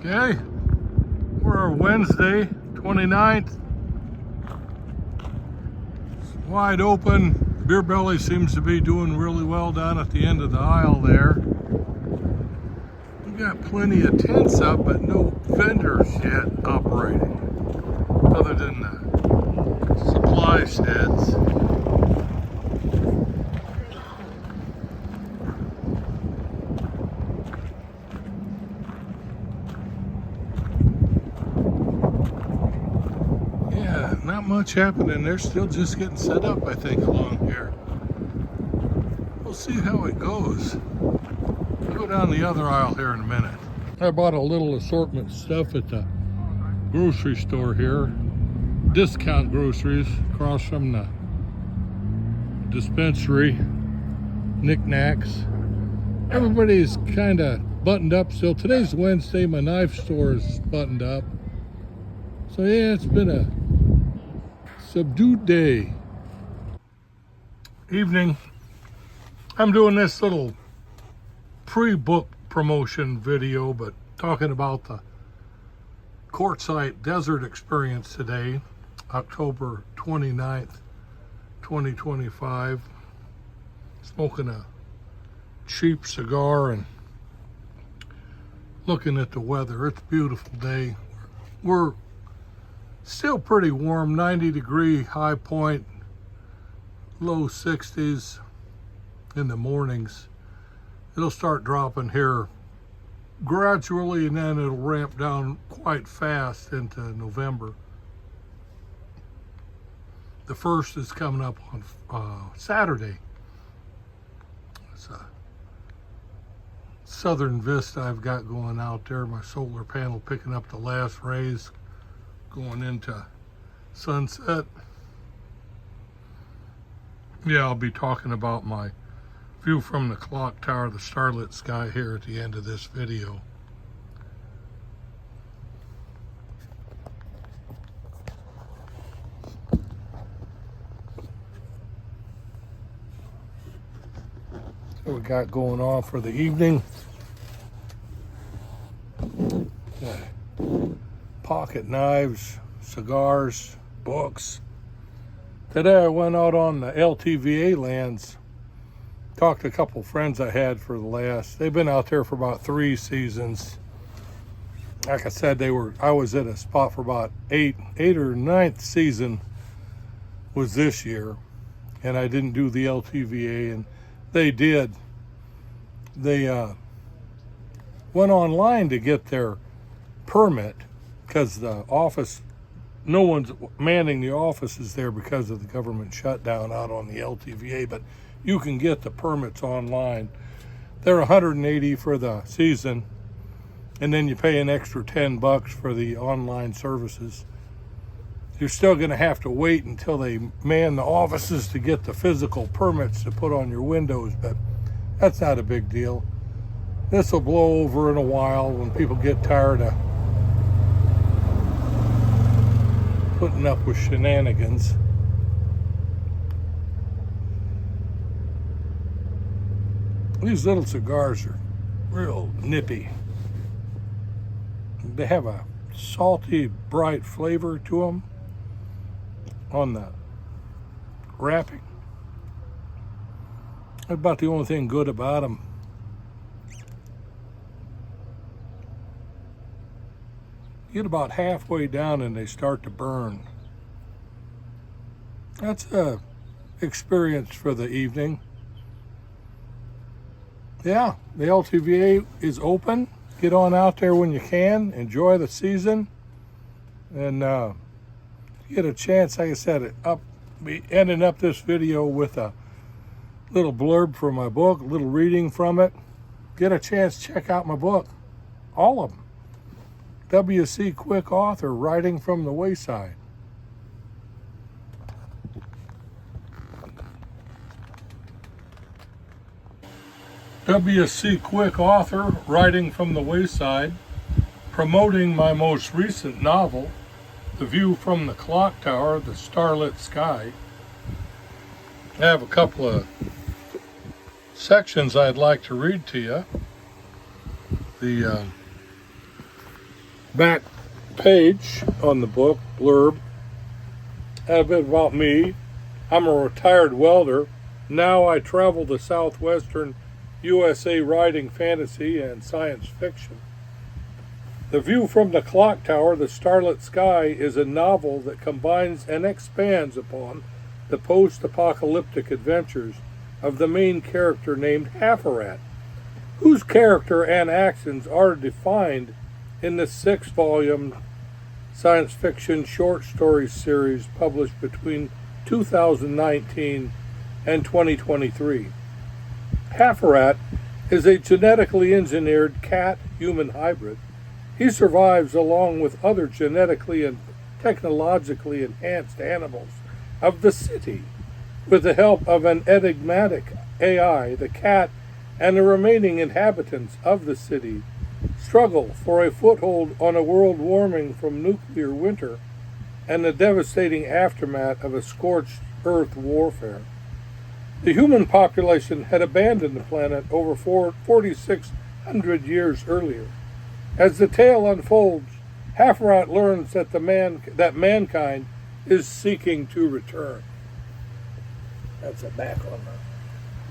Okay, we're Wednesday, 29th. It's wide open. Beer Belly seems to be doing really well down at the end of the aisle there. We got plenty of tents up, but no vendors yet operating, other than the supply sheds. Not much happening. They're still just getting set up, I think, along here. We'll see how it goes. I'll go down the other aisle here in a minute. I bought a little assortment stuff at the grocery store here. Discount groceries across from the dispensary. Knickknacks. Everybody's kind of buttoned up still. Today's Wednesday. My knife store is buttoned up. So yeah, it's been a subdued day. Evening. I'm doing this little pre-book promotion video, but talking about the Quartzsite Desert Experience today, October 29th, 2025. Smoking a cheap cigar and looking at the weather. It's a beautiful day. We're still pretty warm, 90-degree high point, low 60s in the mornings. It'll start dropping here gradually, and then it'll ramp down quite fast into November. The first is coming up on Saturday. It's a southern vista I've got going out there. My solar panel picking up the last rays going into sunset. Yeah, I'll be talking about my view from the clock tower, the starlit sky, here at the end of this video. What we got going on for the evening? Pocket knives, cigars, books. Today I went out on the LTVA lands, talked to a couple friends I had for the last, they've been out there for about 3 seasons. Like I said, I was at a spot for about 8 or 9th season was this year, and I didn't do the LTVA, and they did. They went online to get their permit, because the office, no one's manning the offices there because of the government shutdown out on the LTVA, but you can get the permits online. They're $180 for the season, and then you pay an extra $10 for the online services. You're still going to have to wait until they man the offices to get the physical permits to put on your windows, but that's not a big deal. This will blow over in a while when people get tired of putting up with shenanigans. These little cigars are real nippy. They have a salty, bright flavor to them on the wrapping. That's about the only thing good about them. Get about halfway down and they start to burn. That's a experience for the evening. Yeah, the LTVA is open. Get on out there when you can. Enjoy the season. And get a chance, like I said, be ending up this video with a little blurb from my book, a little reading from it. Get a chance, check out my book. All of them. W.C. Quick author, Writing from the Wayside. W.C. Quick author, Writing from the Wayside, promoting my most recent novel, The View from the Clock Tower, the Starlit Sky. I have a couple of sections I'd like to read to you. The back page on the book, blurb, a bit about me. I'm a retired welder. Now I travel to southwestern USA writing fantasy and science fiction. The View from the Clock Tower, The Starlit Sky is a novel that combines and expands upon the post-apocalyptic adventures of the main character named Hafarat, whose character and actions are defined in the 6-volume science fiction short story series published between 2019 and 2023. Hafarat is a genetically engineered cat-human hybrid. He survives along with other genetically and technologically enhanced animals of the city. With the help of an enigmatic AI, the cat and the remaining inhabitants of the city struggle for a foothold on a world warming from nuclear winter and the devastating aftermath of a scorched earth warfare. The human population had abandoned the planet over 4,600 years earlier. As the tale unfolds, Hafarat learns that mankind is seeking to return. That's a back on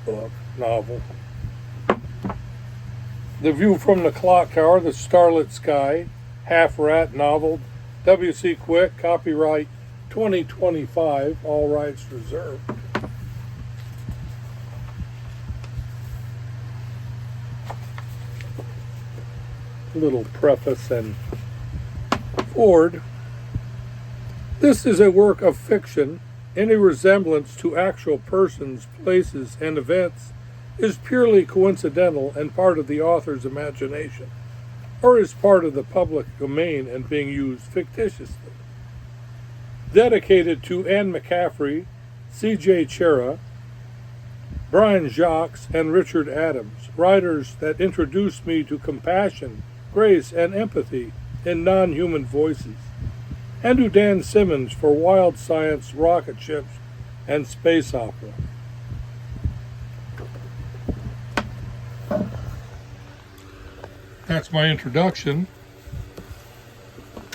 the book, novel. The View from the Clock Tower, The Starlit Sky, Hafarat novel, W.C. Quick, copyright 2025, all rights reserved. Little preface and forward. This is a work of fiction. Any resemblance to actual persons, places, and events is purely coincidental and part of the author's imagination, or is part of the public domain and being used fictitiously. Dedicated to Anne McCaffrey, C.J. Chera, Brian Jacques, and Richard Adams, writers that introduced me to compassion, grace, and empathy in non-human voices, and to Dan Simmons for wild science, rocket ships, and space opera. That's my introduction.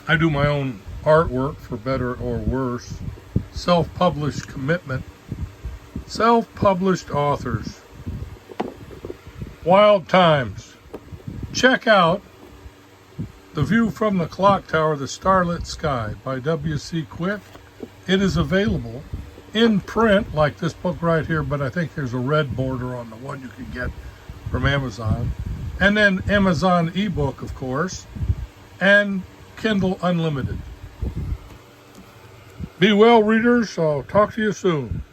I do my own artwork, for better or worse. Self-published commitment. Self-published authors. Wild times. Check out The View from the Clock Tower, The Starlit Sky by W.C. Quick. It is available in print, like this book right here, but I think there's a red border on the one you can get from Amazon. And then Amazon ebook, of course, and Kindle Unlimited. Be well, readers. I'll talk to you soon.